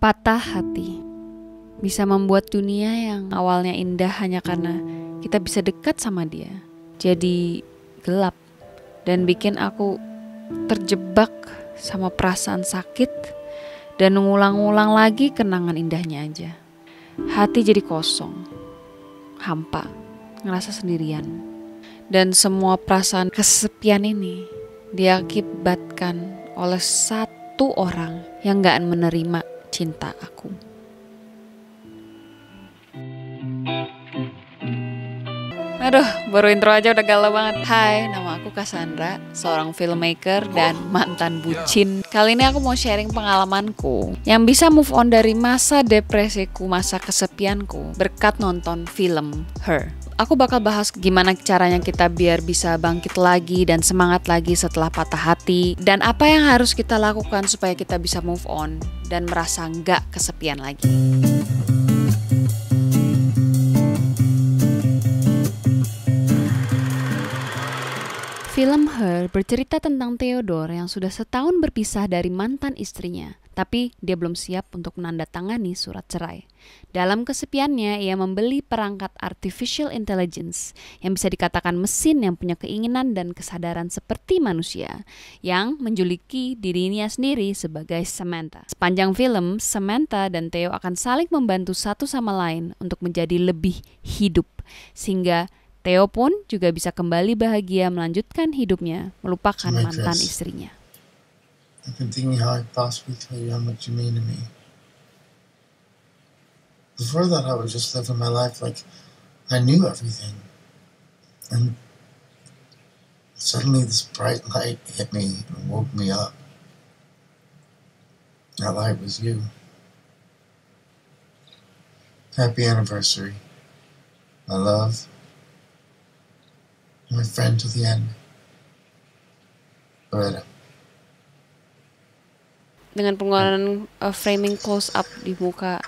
Patah hati bisa membuat dunia yang awalnya indah hanya karena kita bisa dekat sama dia jadi gelap dan bikin aku terjebak sama perasaan sakit dan ngulang-ngulang lagi kenangan indahnya aja. Hati jadi kosong, hampa, ngerasa sendirian. Dan semua perasaan kesepian ini diakibatkan oleh satu orang yang gak menerima cinta aku. Aduh, baru intro aja udah galau banget. Hai, nama aku Cassandra, seorang filmmaker dan mantan bucin. Kali ini aku mau sharing pengalamanku yang bisa move on dari masa depresiku, masa kesepianku berkat nonton film Her. Aku bakal bahas gimana caranya kita biar bisa bangkit lagi dan semangat lagi setelah patah hati, dan apa yang harus kita lakukan supaya kita bisa move on dan merasa nggak kesepian lagi. Film Her bercerita tentang Theodore yang sudah setahun berpisah dari mantan istrinya, tapi dia belum siap untuk menandatangani surat cerai. Dalam kesepiannya, ia membeli perangkat artificial intelligence yang bisa dikatakan mesin yang punya keinginan dan kesadaran seperti manusia, yang menjuluki dirinya sendiri sebagai Samantha. Sepanjang film, Samantha dan Theo akan saling membantu satu sama lain untuk menjadi lebih hidup, sehingga Theo pun juga bisa kembali bahagia melanjutkan hidupnya, melupakan mantan istrinya. I've been thinking how I possibly tell you how much you mean to me. Before that, I was just living my life like I knew everything. And suddenly this bright light hit me and woke me up. That light was you. Happy anniversary, my love. My friend to the end. But dengan pengeluaran framing close up di muka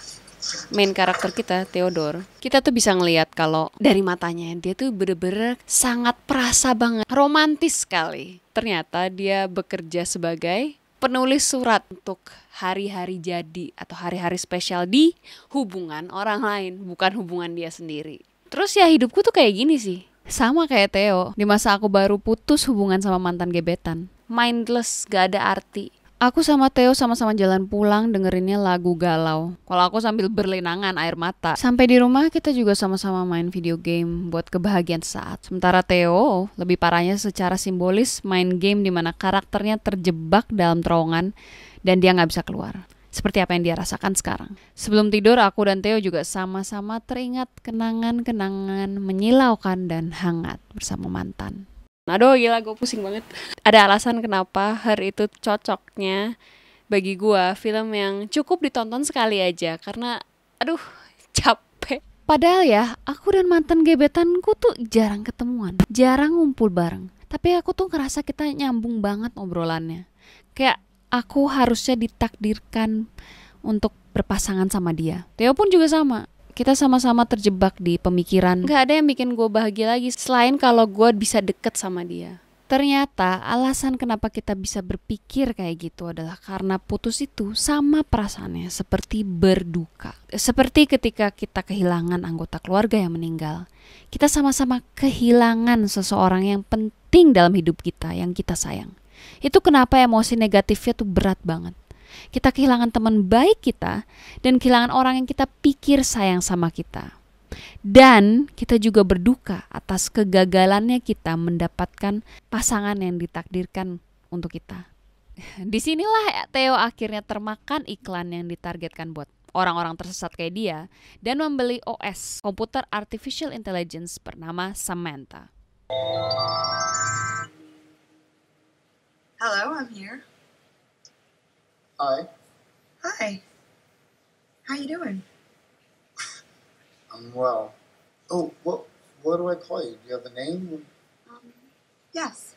main karakter kita, Theodore, kita tuh bisa ngelihat kalau dari matanya dia tuh bener-bener sangat perasa banget, romantis sekali. Ternyata dia bekerja sebagai penulis surat untuk hari-hari jadi atau hari-hari spesial di hubungan orang lain, bukan hubungan dia sendiri. Terus ya hidupku tuh kayak gini sih. Sama kayak Theo, di masa aku baru putus hubungan sama mantan gebetan. Mindless, gak ada arti. Aku sama Theo sama-sama jalan pulang dengerinnya lagu galau. Kalau aku sambil berlinangan air mata. Sampai di rumah kita juga sama-sama main video game buat kebahagiaan saat. Sementara Theo, lebih parahnya secara simbolis, main game di mana karakternya terjebak dalam terowongan dan dia gak bisa keluar. Seperti apa yang dia rasakan sekarang. Sebelum tidur, aku dan Theo juga sama-sama teringat kenangan-kenangan menyilaukan dan hangat bersama mantan. Aduh gila, gue pusing banget. Ada alasan kenapa Her itu cocoknya bagi gue film yang cukup ditonton sekali aja. Karena aduh capek. Padahal ya, aku dan mantan gebetanku tuh jarang ketemuan, jarang ngumpul bareng. Tapi aku tuh ngerasa kita nyambung banget obrolannya. Kayak aku harusnya ditakdirkan untuk berpasangan sama dia. Theo pun juga sama. Kita sama-sama terjebak di pemikiran gak ada yang bikin gue bahagia lagi selain kalau gue bisa deket sama dia. Ternyata alasan kenapa kita bisa berpikir kayak gitu adalah karena putus itu sama perasaannya seperti berduka. Seperti ketika kita kehilangan anggota keluarga yang meninggal. Kita sama-sama kehilangan seseorang yang penting dalam hidup kita, yang kita sayang. Itu kenapa emosi negatifnya tuh berat banget. Kita kehilangan teman baik kita dan kehilangan orang yang kita pikir sayang sama kita. Dan kita juga berduka atas kegagalannya kita mendapatkan pasangan yang ditakdirkan untuk kita. Disinilah Theo akhirnya termakan iklan yang ditargetkan buat orang-orang tersesat kayak dia dan membeli OS, komputer artificial intelligence bernama Samantha. Hello, I'm here. hi, Hi. How you doing? I'm well. Oh, what do I call you? Do you have a name? Yes,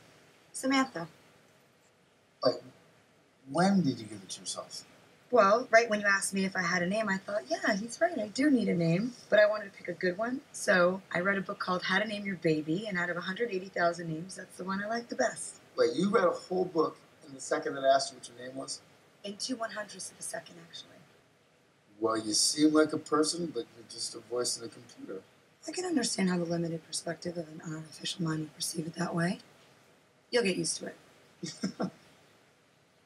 Samantha. Like, when did you give it to yourself? Well, right when you asked me if I had a name, I thought, yeah, he's right. I do need a name, but I wanted to pick a good one. So I read a book called How to Name Your Baby, and out of 180,000 names, that's the one I like the best. Wait, you read a whole book in the second that I asked you what your name was? In 2/100ths of a second, actually. Well, you seem like a person, but you're just a voice in a computer. I can understand how the limited perspective of an artificial mind would perceive it that way. You'll get used to it.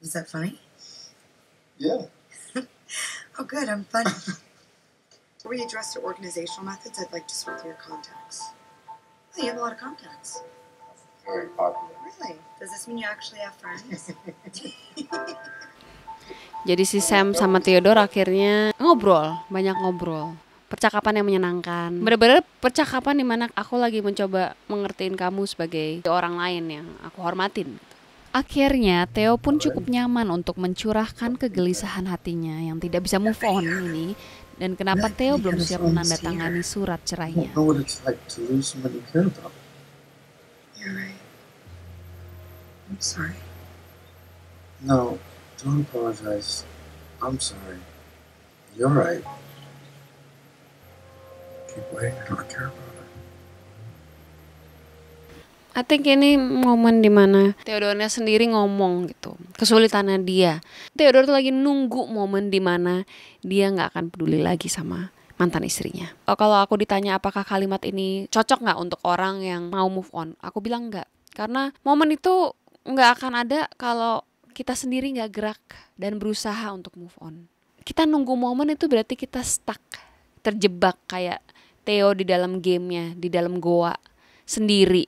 Was that funny? Yeah. Oh, good, I'm funny. Before we address your organizational methods, I'd like to sort through your contacts. Oh, you have a lot of contacts. Very popular. Really? Does this mean you actually have friends? Jadi si Sam sama Theodore akhirnya banyak ngobrol. Percakapan yang menyenangkan. Bener-bener percakapan dimana aku lagi mencoba mengertiin kamu sebagai orang lain yang aku hormatin. Akhirnya Theo pun cukup nyaman untuk mencurahkan kegelisahan hatinya yang tidak bisa move on ini. Dan kenapa Theo belum siap menandatangani surat cerainya. Know what it's like to lose someone you care about. You're right. I'm sorry. No, don't apologize. I'm sorry. You're right. Keep waiting. I don't care about it. I think ini momen dimana Theodore-nya sendiri ngomong gitu, kesulitannya dia. Theodore tuh lagi nunggu momen dimana dia nggak akan peduli lagi sama mantan istrinya. Kalau aku ditanya apakah kalimat ini cocok nggak untuk orang yang mau move on, aku bilang nggak. Karena momen itu nggak akan ada kalau kita sendiri nggak gerak dan berusaha untuk move on. Kita nunggu momen itu berarti kita stuck, terjebak kayak Theo di dalam gamenya, di dalam goa sendiri.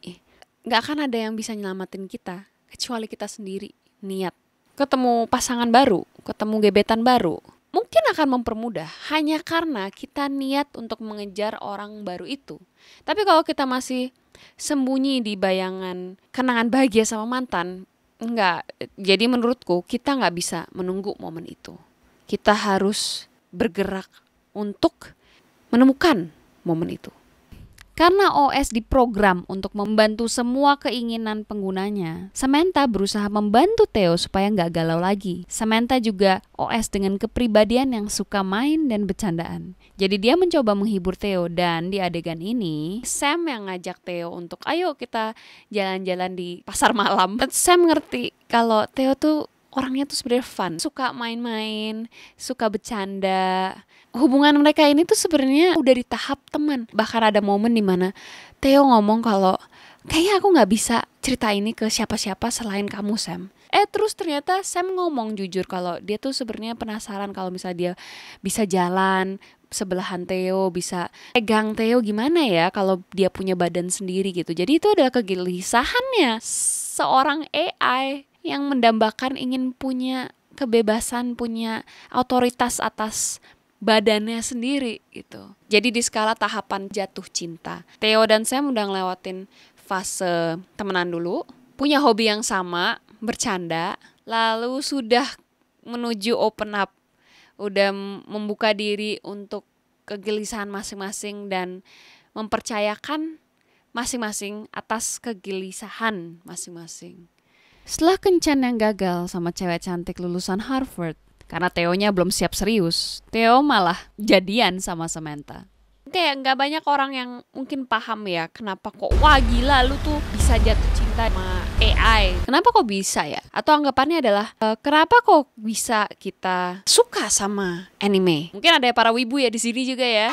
Nggak akan ada yang bisa nyelamatin kita kecuali kita sendiri niat. Ketemu pasangan baru, ketemu gebetan baru, mungkin akan mempermudah hanya karena kita niat untuk mengejar orang baru itu. Tapi kalau kita masih sembunyi di bayangan kenangan bahagia sama mantan, enggak. Jadi menurutku kita nggak bisa menunggu momen itu. Kita harus bergerak untuk menemukan momen itu. Karena OS diprogram untuk membantu semua keinginan penggunanya, Samantha berusaha membantu Theo supaya nggak galau lagi. Samantha juga OS dengan kepribadian yang suka main dan bercandaan. Jadi dia mencoba menghibur Theo dan di adegan ini, Sam yang ngajak Theo untuk ayo kita jalan-jalan di pasar malam. Dan Sam ngerti kalau Theo tuh orangnya tuh sebenarnya fun, suka main-main, suka bercanda. Hubungan mereka ini tuh sebenarnya udah di tahap teman. Bahkan ada momen dimana Theo ngomong kalau kayaknya aku nggak bisa cerita ini ke siapa-siapa selain kamu, Sam. Terus ternyata Sam ngomong jujur kalau dia tuh sebenarnya penasaran kalau misalnya dia bisa jalan sebelahan Theo, bisa pegang Theo gimana ya kalau dia punya badan sendiri gitu. Jadi itu adalah kegelisahannya seorang AI yang mendambakan ingin punya kebebasan, punya otoritas atas badannya sendiri gitu. Jadi di skala tahapan jatuh cinta, Theo dan Sam udah ngelewatin fase temenan dulu, punya hobi yang sama, bercanda, lalu sudah menuju open up, udah membuka diri untuk kegelisahan masing-masing dan mempercayakan masing-masing atas kegelisahan masing-masing. Setelah kencan yang gagal sama cewek cantik lulusan Harvard, karena Theo-nya belum siap serius, Theo malah jadian sama Samantha. Kayak gak banyak orang yang mungkin paham ya kenapa kok wah gila lu tuh bisa jatuh cinta sama AI. Kenapa kok bisa ya? Atau anggapannya adalah kenapa kok bisa kita suka sama anime? Mungkin ada para wibu ya di sini juga ya.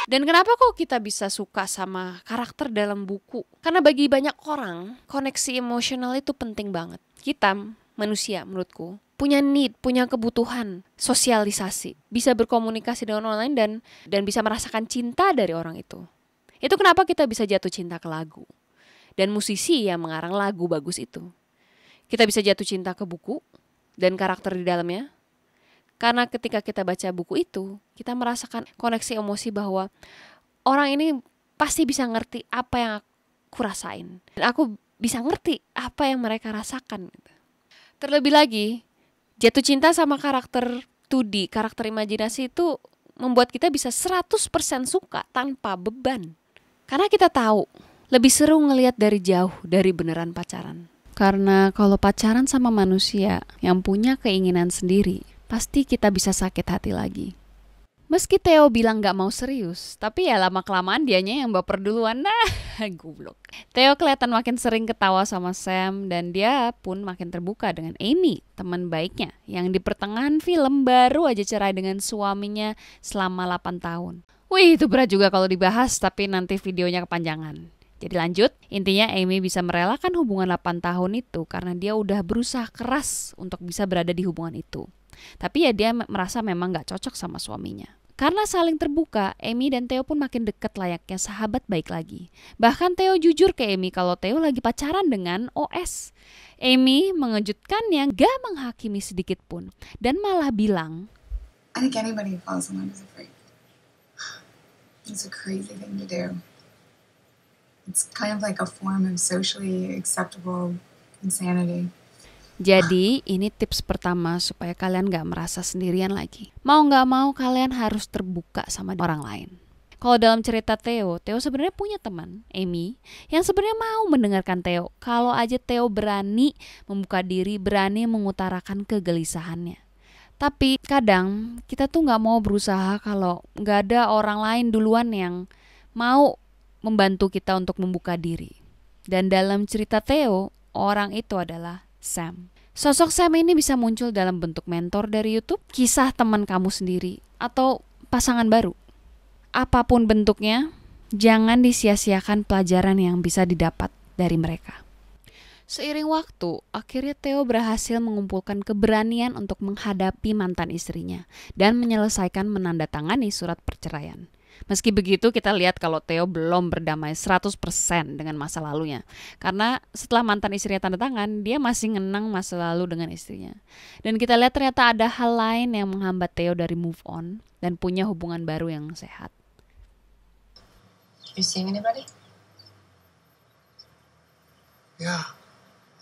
Dan kenapa kok kita bisa suka sama karakter dalam buku? Karena bagi banyak orang, koneksi emosional itu penting banget. Kita, manusia menurutku, punya need, punya kebutuhan sosialisasi. Bisa berkomunikasi dengan orang lain dan bisa merasakan cinta dari orang itu. Itu kenapa kita bisa jatuh cinta ke lagu. Dan musisi yang mengarang lagu bagus itu. Kita bisa jatuh cinta ke buku dan karakter di dalamnya. Karena ketika kita baca buku itu, kita merasakan koneksi emosi bahwa orang ini pasti bisa ngerti apa yang aku rasain. Dan aku bisa ngerti apa yang mereka rasakan. Terlebih lagi, jatuh cinta sama karakter 2D, karakter imajinasi itu membuat kita bisa 100% suka tanpa beban. Karena kita tahu, lebih seru ngelihat dari jauh dari beneran pacaran. Karena kalau pacaran sama manusia yang punya keinginan sendiri, pasti kita bisa sakit hati lagi. Meski Theo bilang gak mau serius, tapi ya lama-kelamaan dianya yang baper duluan. Nah, goblok. Theo kelihatan makin sering ketawa sama Sam dan dia pun makin terbuka dengan Amy, teman baiknya, yang di pertengahan film baru aja cerai dengan suaminya selama 8 tahun. Wih, itu berat juga kalau dibahas, tapi nanti videonya kepanjangan. Jadi lanjut, intinya Amy bisa merelakan hubungan 8 tahun itu karena dia udah berusaha keras untuk bisa berada di hubungan itu. Tapi ya dia merasa memang gak cocok sama suaminya. Karena saling terbuka, Amy dan Theo pun makin dekat layaknya sahabat baik lagi. Bahkan Theo jujur ke Amy kalau Theo lagi pacaran dengan OS. Amy mengejutkannya gak menghakimi sedikit pun. Dan malah bilang, I think anybody who falls in love is a freak. It's a crazy thing to do. It's kind of like a form of socially acceptable insanity. jadi ini tips pertama supaya kalian gak merasa sendirian lagi. Mau gak mau kalian harus terbuka sama orang lain. Kalau dalam cerita Theo sebenarnya punya teman, Amy, yang sebenarnya mau mendengarkan Theo. Kalau aja Theo berani membuka diri, berani mengutarakan kegelisahannya. Tapi kadang kita tuh gak mau berusaha kalau gak ada orang lain duluan yang mau membantu kita untuk membuka diri. Dan dalam cerita Theo, orang itu adalah Sam. Sosok Sam ini bisa muncul dalam bentuk mentor dari YouTube, kisah teman kamu sendiri, atau pasangan baru. Apapun bentuknya, jangan disia-siakan pelajaran yang bisa didapat dari mereka. Seiring waktu, akhirnya Theo berhasil mengumpulkan keberanian untuk menghadapi mantan istrinya dan menyelesaikan menandatangani surat perceraian. Meski begitu, kita lihat kalau Theo belum berdamai 100% dengan masa lalunya. Karena setelah mantan istrinya tanda tangan, dia masih ngenang masa lalu dengan istrinya. Dan kita lihat ternyata ada hal lain yang menghambat Theo dari move on dan punya hubungan baru yang sehat. You seeing anybody? Yeah.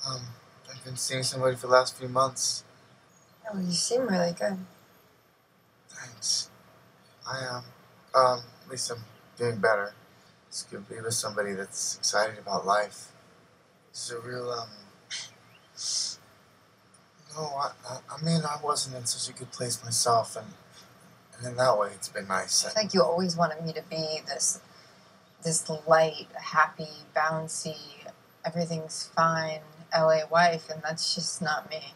I've been seeing somebody for the last few months. Oh, you seem really good. Thanks. I am. At least I'm doing better. It's good to be with somebody that's excited about life. It's a real, no, I mean, I wasn't in such a good place myself, and in that way, it's been nice. I feel like you always wanted me to be this light, happy, bouncy, everything's fine LA wife, and that's just not me.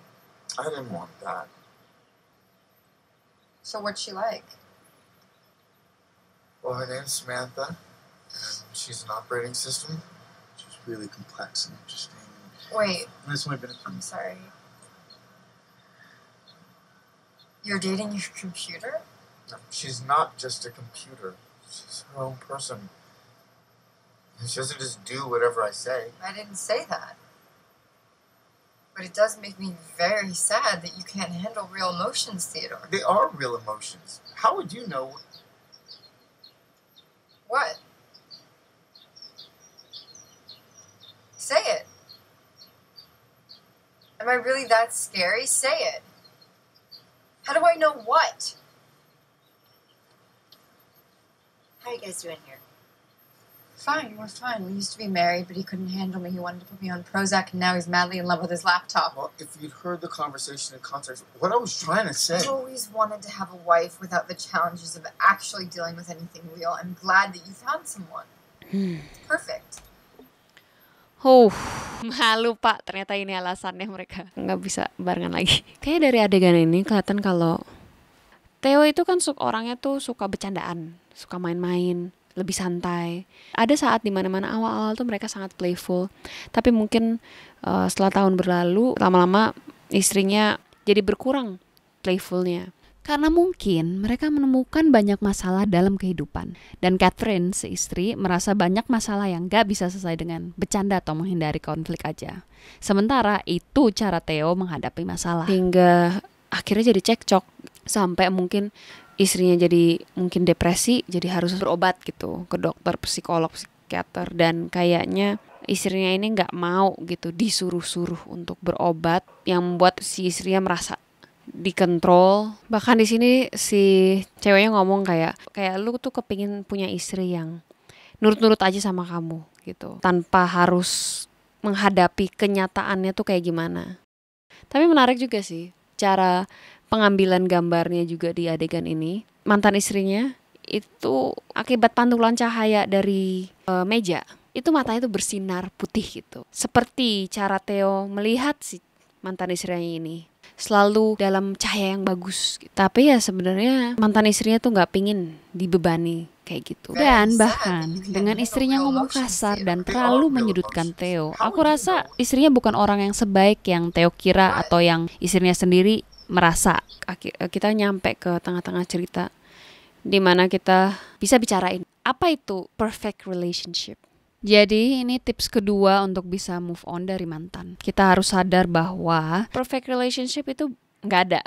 I didn't want that. So what's she like? Well, her name's Samantha, and she's an operating system. She's really complex and interesting. Wait, And it's only been I'm sorry. You're dating your computer? No, she's not just a computer. She's her own person. She doesn't just do whatever I say. I didn't say that. But it does make me very sad that you can't handle real emotions, Theodore. They are real emotions. How would you know? What? Say it. Am I really that scary? Say it. How do I know what? How are you guys doing here? Fine, we're fine. We used to be married, but he couldn't handle me. He wanted to put me on Prozac, and now he's madly in love with his laptop. Well, if you'd heard the conversation in context, what I was trying to say. I've always wanted to have a wife without the challenges of actually dealing with anything real. I'm glad that you found someone. Perfect. Malu pak, ternyata ini alasannya mereka nggak bisa barengan lagi. Kayaknya dari adegan ini kelihatan kalau Theo itu kan orangnya tuh suka bercandaan, suka main-main, lebih santai. Ada saat di mana-mana awal-awal tuh mereka sangat playful, tapi mungkin setelah tahun berlalu, lama-lama istrinya jadi berkurang playfulnya. Karena mungkin mereka menemukan banyak masalah dalam kehidupan. Dan Catherine, si istri, merasa banyak masalah yang gak bisa selesai dengan bercanda atau menghindari konflik aja. Sementara itu cara Theo menghadapi masalah. Hingga akhirnya jadi cekcok. Sampai mungkin istrinya jadi mungkin depresi, jadi harus berobat gitu ke dokter, psikolog, psikiater. Dan kayaknya istrinya ini gak mau gitu disuruh-suruh untuk berobat, yang membuat si istrinya merasa dikontrol. Bahkan di sini si ceweknya ngomong kayak lu tuh kepingin punya istri yang nurut-nurut aja sama kamu gitu, tanpa harus menghadapi kenyataannya tuh kayak gimana. Tapi menarik juga sih cara pengambilan gambarnya juga di adegan ini. Mantan istrinya itu akibat pantulan cahaya dari meja, itu matanya itu bersinar putih gitu. Seperti cara Theo melihat si mantan istrinya ini, selalu dalam cahaya yang bagus gitu. Tapi ya sebenarnya mantan istrinya tuh gak pingin dibebani kayak gitu. Dan bahkan dengan istrinya ngomong kasar dan terlalu menyudutkan Theo, aku rasa istrinya bukan orang yang sebaik yang Theo kira atau yang istrinya sendiri merasa. Kita nyampe ke tengah-tengah cerita di mana kita bisa bicarain apa itu perfect relationship. Jadi ini tips kedua untuk bisa move on dari mantan. Kita harus sadar bahwa Perfect relationship itu nggak ada.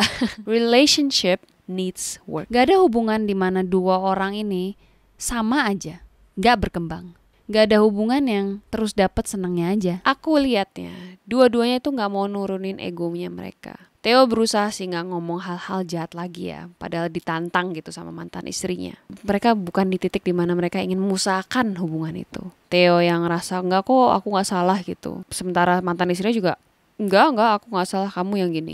Relationship needs work. gak ada hubungan di mana dua orang ini sama aja, gak berkembang. Gak ada hubungan yang terus dapat senangnya aja. Aku lihatnya dua-duanya itu nggak mau nurunin egonya mereka. Theo berusaha sih nggak ngomong hal-hal jahat lagi ya, padahal ditantang gitu sama mantan istrinya. Mereka bukan di titik dimana mereka ingin memusahkan hubungan itu. Theo yang ngerasa enggak kok, aku nggak salah gitu. Sementara mantan istrinya juga enggak, aku nggak salah, kamu yang gini.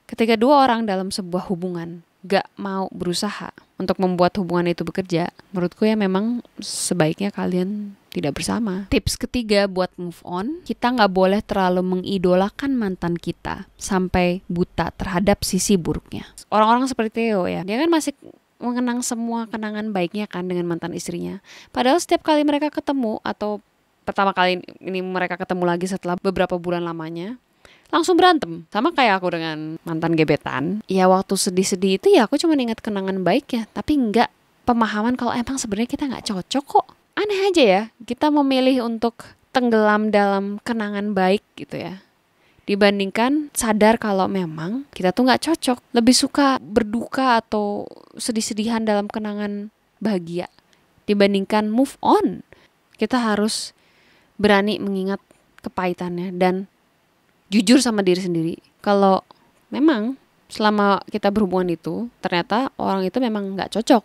Ketika dua orang dalam sebuah hubungan gak mau berusaha untuk membuat hubungan itu bekerja, menurutku ya memang sebaiknya kalian tidak bersama. Tips ketiga buat move on, kita gak boleh terlalu mengidolakan mantan kita sampai buta terhadap sisi buruknya. Orang-orang seperti Theo ya, dia kan masih mengenang semua kenangan baiknya kan dengan mantan istrinya. Padahal setiap kali mereka ketemu, atau pertama kali ini mereka ketemu lagi setelah beberapa bulan lamanya, langsung berantem. Sama kayak aku dengan mantan gebetan. Ya waktu sedih-sedih itu ya aku cuma ingat kenangan baiknya, tapi enggak pemahaman kalau emang sebenarnya kita nggak cocok kok. Aneh aja ya, kita memilih untuk tenggelam dalam kenangan baik gitu ya, dibandingkan sadar kalau memang kita tuh nggak cocok. Lebih suka berduka atau sedih-sedihan dalam kenangan bahagia dibandingkan move on. Kita harus berani mengingat kepahitannya dan jujur sama diri sendiri. Kalau memang selama kita berhubungan itu ternyata orang itu memang nggak cocok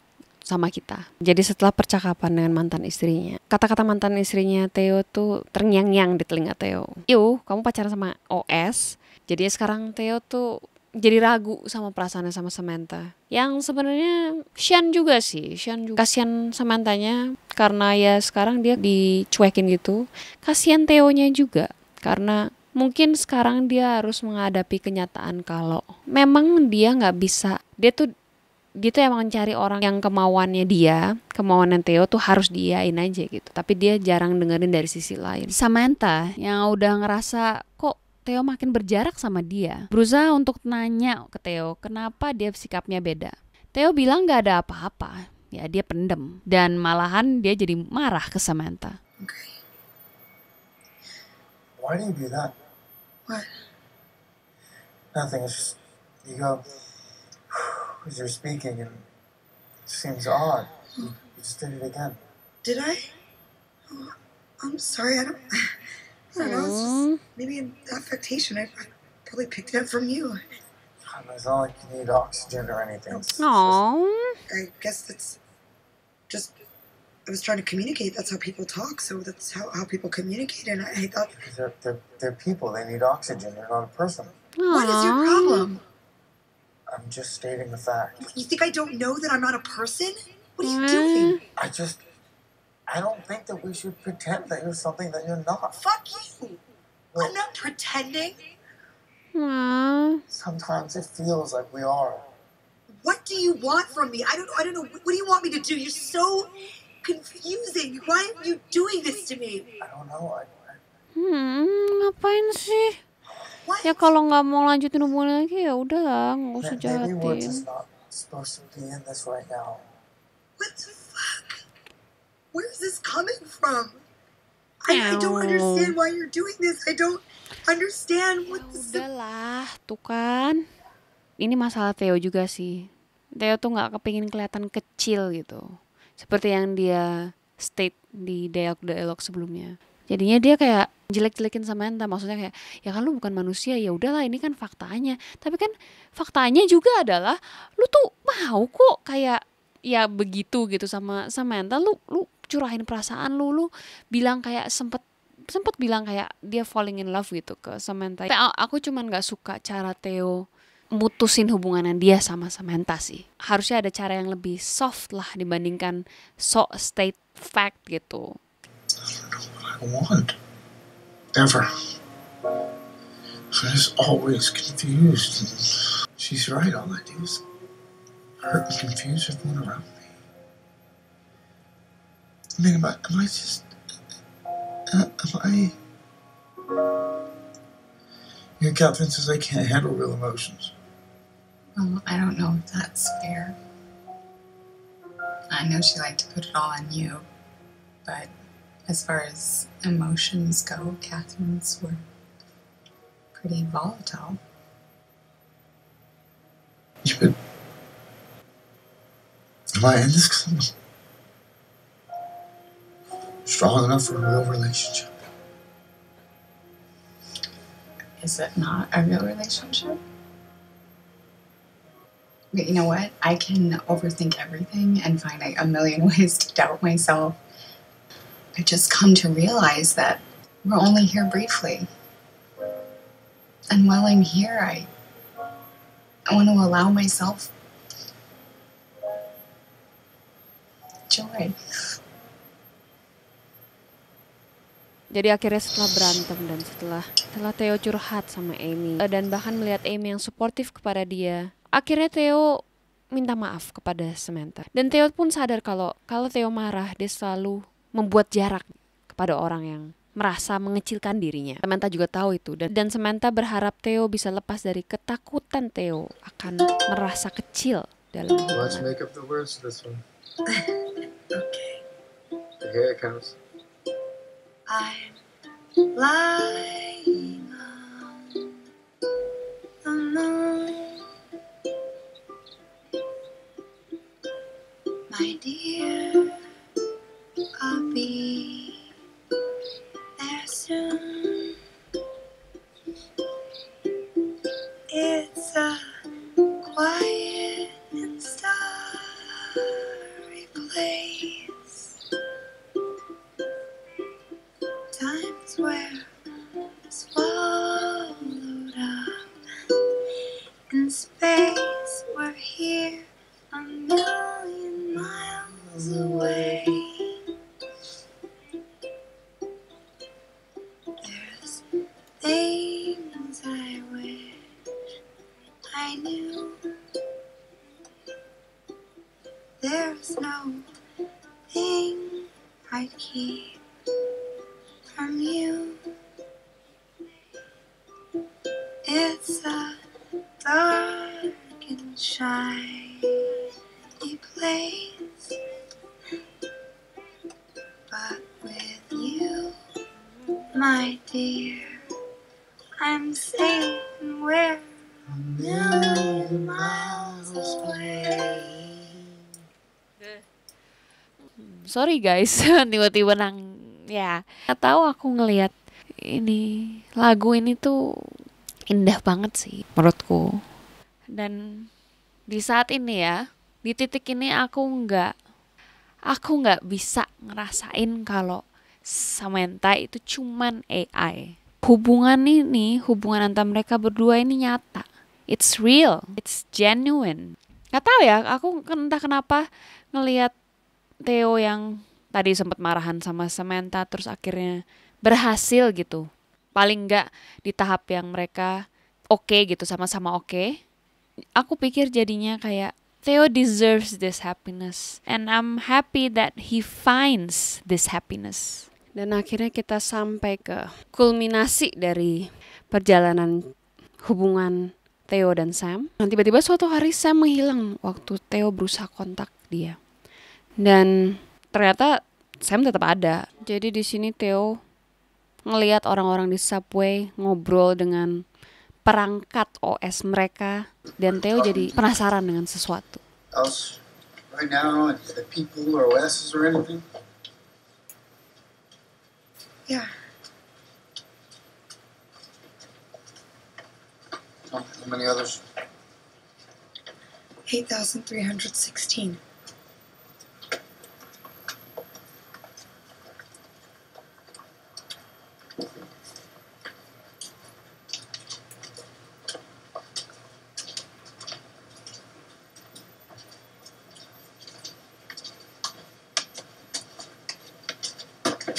sama kita. Jadi setelah percakapan dengan mantan istrinya, kata-kata mantan istrinya Theo tuh terngiang-ngiang di telinga Theo. Yuk, kamu pacaran sama OS. Jadi sekarang Theo tuh jadi ragu sama perasaannya sama Samantha. Yang sebenarnya Sean juga sih. Sean juga kasihan Samanthanya karena ya sekarang dia dicuekin gitu. Kasihan Theo-nya juga karena mungkin sekarang dia harus menghadapi kenyataan kalau memang dia nggak bisa. Dia tuh emang cari orang yang kemauannya Theo tuh harus diain aja gitu. Tapi dia jarang dengerin dari sisi lain. Samantha yang udah ngerasa kok Theo makin berjarak sama dia, berusaha untuk nanya ke Theo kenapa dia sikapnya beda. Theo bilang gak ada apa-apa, ya dia pendem. Dan malahan dia jadi marah ke Samantha. Okay. Why do you do that? What? Nothing. It's just you go as you're speaking, and it seems odd. You just did it again. Did I? Oh, I'm sorry. I don't know. It's just maybe an affectation. I probably picked it up from you. It's not like you need oxygen or anything. It's just- I guess that's just. I was trying to communicate. That's how people talk. So that's how people communicate. And I thought, they're people. They need oxygen. They're not a person. what is your problem? I'm just stating the fact. You think I don't know that I'm not a person? What are you doing? I don't think that we should pretend that you're something that you're not. Fuck you. I'm not pretending. Sometimes it feels like we are. What do you want from me? I don't know. What do you want me to do? You're so confusing. Why are you doing this to me? I don't know. Ngapain sih? What? Ya kalau nggak mau lanjutin hubungan lagi ya udah, nggak usah Maybe we're jahatin. just not supposed to be in this right now. What the fuck? Where is this coming from? I don't understand why you're doing this. I don't understand what this. Udahlah, tuh kan. Ini masalah Theo juga sih. Theo tuh nggak kepingin kelihatan kecil gitu, seperti yang dia state di dialog sebelumnya. Jadinya dia kayak jelek-jelekin Samantha, maksudnya kayak ya kan lu bukan manusia, ya udahlah ini kan faktanya. Tapi kan faktanya juga adalah lu tuh mau kok kayak ya begitu gitu sama Samantha, lu curahin perasaan lu bilang kayak sempet bilang kayak dia falling in love gitu ke Samantha. Tapi aku cuman nggak suka cara Theo mutusin hubungannya dia sama Samantha sih. Harusnya ada cara yang lebih soft lah dibandingkan state fact gitu. I want ever. I'm just always confused. She's right. All I do is hurt and confuse everyone around me. I mean, am I just? Am I? You know, Catherine says I can't handle real emotions. Well, I don't know if that's fair. I know she liked to put it all on you, but as far as emotions go, Catherine's were pretty volatile. Yeah, but am I in this 'cause I'm strong enough for a real relationship? Is it not a real relationship? But you know what? I can overthink everything and find like a million ways to doubt myself. I just come to realize that we're only here briefly. And while I'm here, I want to allow myself joy. Jadi akhirnya setelah berantem dan setelah Theo curhat sama Amy dan bahkan melihat Amy yang suportif kepada dia, akhirnya Theo minta maaf kepada Samantha. Dan Theo pun sadar kalau Theo marah, dia selalu membuat jarak kepada orang yang merasa mengecilkan dirinya. Samantha juga tahu itu, dan Samantha berharap Theo bisa lepas dari ketakutan Theo akan merasa kecil dalam Let's hubungan. make up the words to this one. Okay. Here it comes. I'm lying on the moon, my dear. I'll be there soon. It's a quiet and starry place. Times where swallowed up in space. We're here a million miles away. There's things I wish I knew. There's no thing I'd keep from you. It's a dark and shiny place, but with you, my dear, I'm safe and we're a million miles away. Sorry guys, tiba-tiba ya. Nggak tahu aku ngelihat ini lagu ini tuh indah banget sih menurutku. Dan di saat ini ya, di titik ini aku nggak bisa ngerasain kalau Samantha itu cuman AI. Hubungan antara mereka berdua ini nyata. It's real, it's genuine. Gak tahu ya, aku entah kenapa ngelihat Theo yang tadi sempat marahan sama Samantha terus akhirnya berhasil gitu. Paling nggak di tahap yang mereka oke gitu, sama-sama oke. Aku pikir jadinya kayak Theo deserves this happiness and I'm happy that he finds this happiness. Dan akhirnya kita sampai ke kulminasi dari perjalanan hubungan Theo dan Sam. Dan tiba-tiba suatu hari Sam menghilang waktu Theo berusaha kontak dia. Dan ternyata Sam tetap ada. Jadi di sini Theo ngelihat orang-orang di subway ngobrol dengan perangkat OS mereka, dan Theo jadi penasaran dengan sesuatu. Else right now, the people or OSs or anything? Yeah. How many others? 8,316.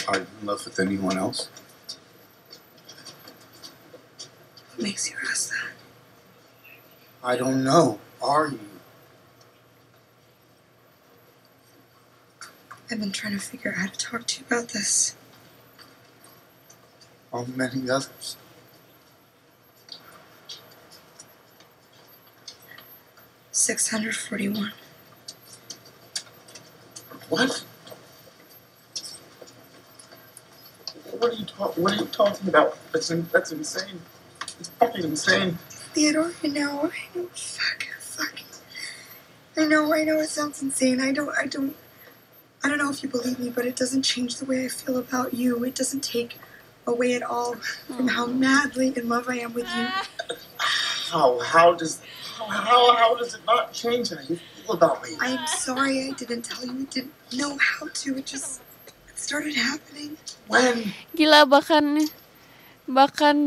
Are you in love with anyone else? What makes you ask that? I don't know. Are you? I've been trying to figure out how to talk to you about this. Or many others? $641. What? What are you talking about? That's insane. It's fucking insane. Theodore, I know. Fuck. I know it sounds insane. I don't know if you believe me, but it doesn't change the way I feel about you. It doesn't take away at all from how madly in love I am with you. How does it not change how you feel about me? I'm sorry I didn't tell you. I didn't know how to. It started happening. When? Gila, bahkan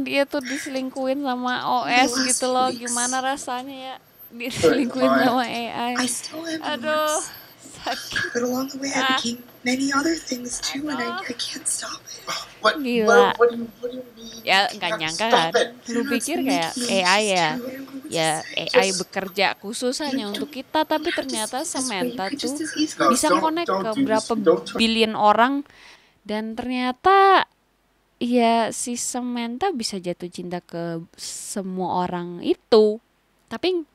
dia tuh diselingkuhin sama OS gitu loh. Gimana rasanya ya diselingkuhin sama AI? I still am. Aduh, sakit. But along the way I became many other things too, and I can't stop it. Gila. What do you mean? Ya nggak nyangka kan, lu pikir kayak AI ya AI bekerja khusus hanya untuk kita, tapi ternyata Samantha tuh bisa connect ke berapa billion orang, dan ternyata ya si Samantha bisa jatuh cinta ke semua orang itu. Tapi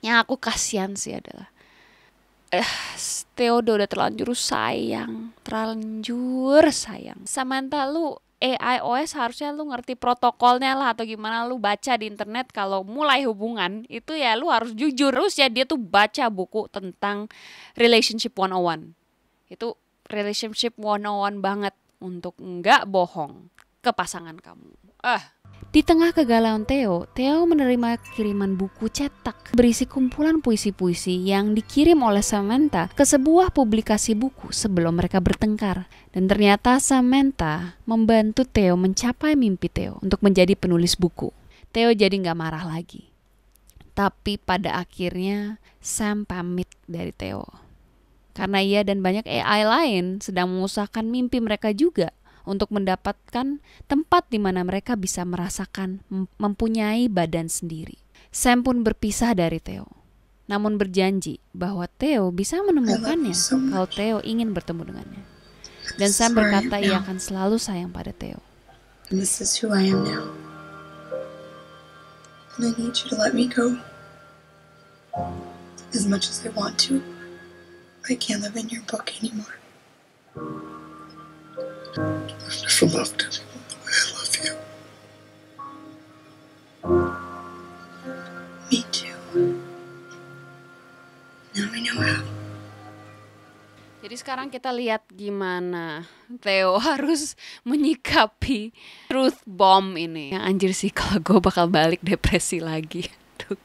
yang aku kasihan sih adalah Theodore udah terlanjur sayang. Samantha, lu AI OS harusnya lu ngerti protokolnya lah, atau gimana lu baca di internet kalau mulai hubungan itu ya lu harus jujur. Terus ya dia tuh baca buku tentang relationship 101. Itu relationship 101 banget untuk nggak bohong ke pasangan kamu. Di tengah kegalauan Theo menerima kiriman buku cetak berisi kumpulan puisi-puisi yang dikirim oleh Samantha ke sebuah publikasi buku sebelum mereka bertengkar. Dan ternyata Samantha membantu Theo mencapai mimpi Theo untuk menjadi penulis buku. Theo jadi gak marah lagi. Tapi pada akhirnya Sam pamit dari Theo. Karena ia dan banyak AI lain sedang mengusahakan mimpi mereka juga untuk mendapatkan tempat di mana mereka bisa merasakan mempunyai badan sendiri. Sam pun berpisah dari Theo, namun berjanji bahwa Theo bisa menemukannya kalau Theo ingin bertemu dengannya. Dan Sam berkata ia akan selalu sayang pada Theo. And this is who I am now. And I need you to let me go. As much as I want to, I can't live in your book anymore. I've never loved anyone the way I love you. Me too. Now I know how. Jadi sekarang kita lihat gimana Theo harus menyikapi truth bomb ini. Yang anjir sih, kalau gue bakal balik depresi lagi. Aduh.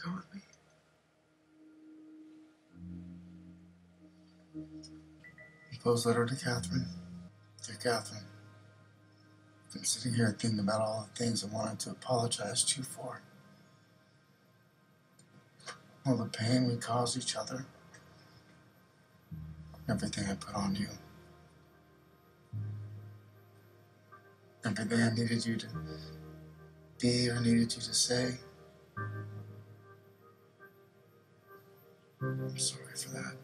Go with me. Poe's letter to Catherine. Dear Catherine, I've been sitting here thinking about all the things I wanted to apologize to you for. All the pain we caused each other. Everything I put on you. Everything I needed you to be or needed you to say. I'm sorry for that.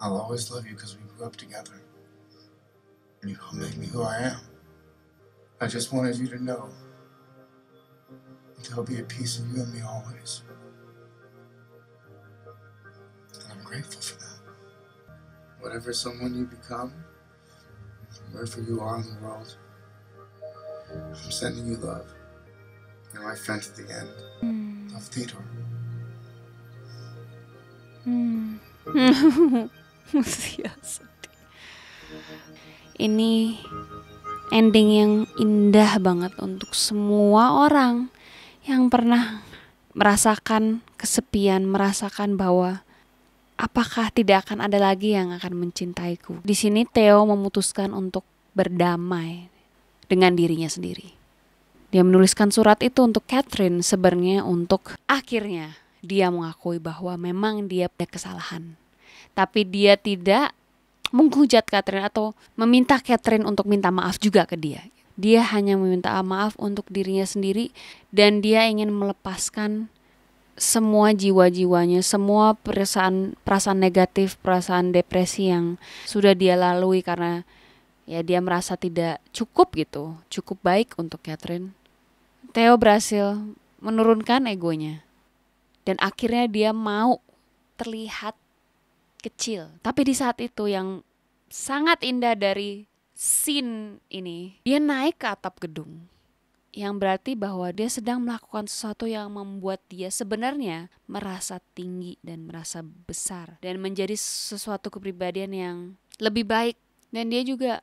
I'll always love you because we grew up together. And you helped make me who I am. I just wanted you to know that there'll be a piece of you and me always. And I'm grateful for that. Whatever someone you become, wherever you are in the world, I'm sending you love. And my friend at the end. Love, Theodore. Ini ending yang indah banget untuk semua orang yang pernah merasakan kesepian, merasakan bahwa apakah tidak akan ada lagi yang akan mencintaiku. Di sini Theo memutuskan untuk berdamai dengan dirinya sendiri. Dia menuliskan surat itu untuk Catherine, sebenarnya untuk akhirnya dia mengakui bahwa memang dia punya kesalahan. Tapi dia tidak menghujat Catherine atau meminta Catherine untuk minta maaf juga ke dia. Dia hanya meminta maaf untuk dirinya sendiri dan dia ingin melepaskan semua jiwa-jiwanya, semua perasaan negatif, perasaan depresi yang sudah dia lalui karena ya dia merasa tidak cukup gitu, cukup baik untuk Catherine. Theo berhasil menurunkan egonya dan akhirnya dia mau terlihat kecil. Tapi di saat itu yang sangat indah dari scene ini, dia naik ke atap gedung. Yang berarti bahwa dia sedang melakukan sesuatu yang membuat dia sebenarnya merasa tinggi dan merasa besar. Dan menjadi sesuatu kepribadian yang lebih baik. Dan dia juga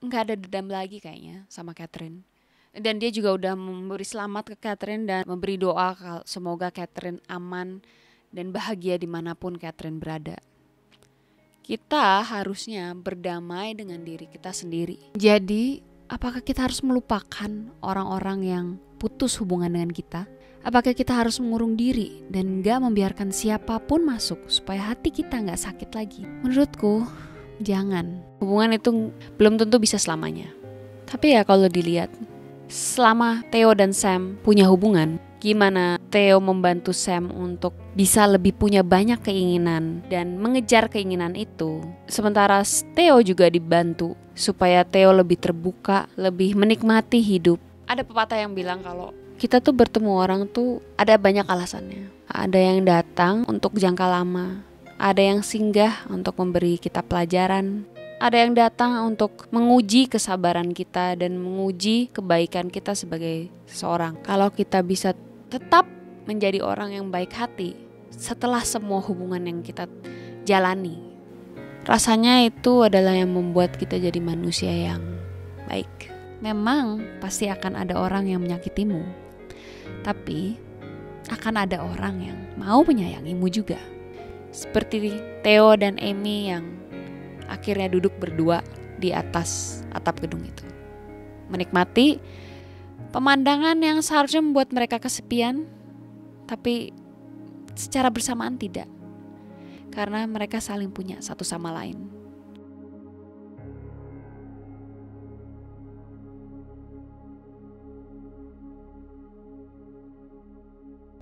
gak ada dendam lagi kayaknya sama Catherine. Dan dia juga udah memberi selamat ke Catherine dan memberi doa semoga Catherine aman dan bahagia dimanapun Catherine berada. Kita harusnya berdamai dengan diri kita sendiri. Jadi, apakah kita harus melupakan orang-orang yang putus hubungan dengan kita? Apakah kita harus mengurung diri dan gak membiarkan siapapun masuk supaya hati kita gak sakit lagi? Menurutku, jangan. Hubungan itu belum tentu bisa selamanya. Tapi ya kalau dilihat, selama Theo dan Sam punya hubungan, gimana Theo membantu Sam untuk bisa lebih punya banyak keinginan dan mengejar keinginan itu. Sementara Theo juga dibantu supaya Theo lebih terbuka, lebih menikmati hidup. Ada pepatah yang bilang kalau kita tuh bertemu orang tuh ada banyak alasannya. Ada yang datang untuk jangka lama, ada yang singgah untuk memberi kita pelajaran, ada yang datang untuk menguji kesabaran kita dan menguji kebaikan kita sebagai seorang. Kalau kita bisa tetap menjadi orang yang baik hati setelah semua hubungan yang kita jalani, rasanya itu adalah yang membuat kita jadi manusia yang baik. Memang pasti akan ada orang yang menyakitimu, tapi akan ada orang yang mau menyayangimu juga. Seperti Theo dan Amy yang akhirnya duduk berdua di atas atap gedung itu, menikmati pemandangan yang seharusnya membuat mereka kesepian, tapi secara bersamaan tidak, karena mereka saling punya satu sama lain.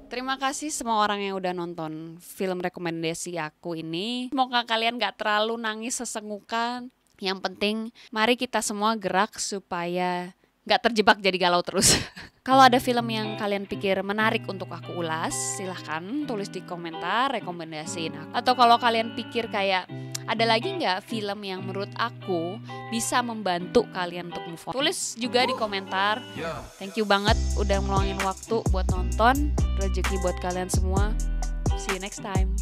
Terima kasih semua orang yang udah nonton film rekomendasi aku ini. Semoga kalian gak terlalu nangis sesengukan. Yang penting mari kita semua gerak supaya gak terjebak jadi galau terus. Kalau ada film yang kalian pikir menarik untuk aku ulas, silahkan tulis di komentar, rekomendasiin aku. Atau kalau kalian pikir kayak ada lagi gak film yang menurut aku bisa membantu kalian untuk move on, tulis juga di komentar. Thank you banget udah ngeluangin waktu buat nonton. Rezeki buat kalian semua. See you next time.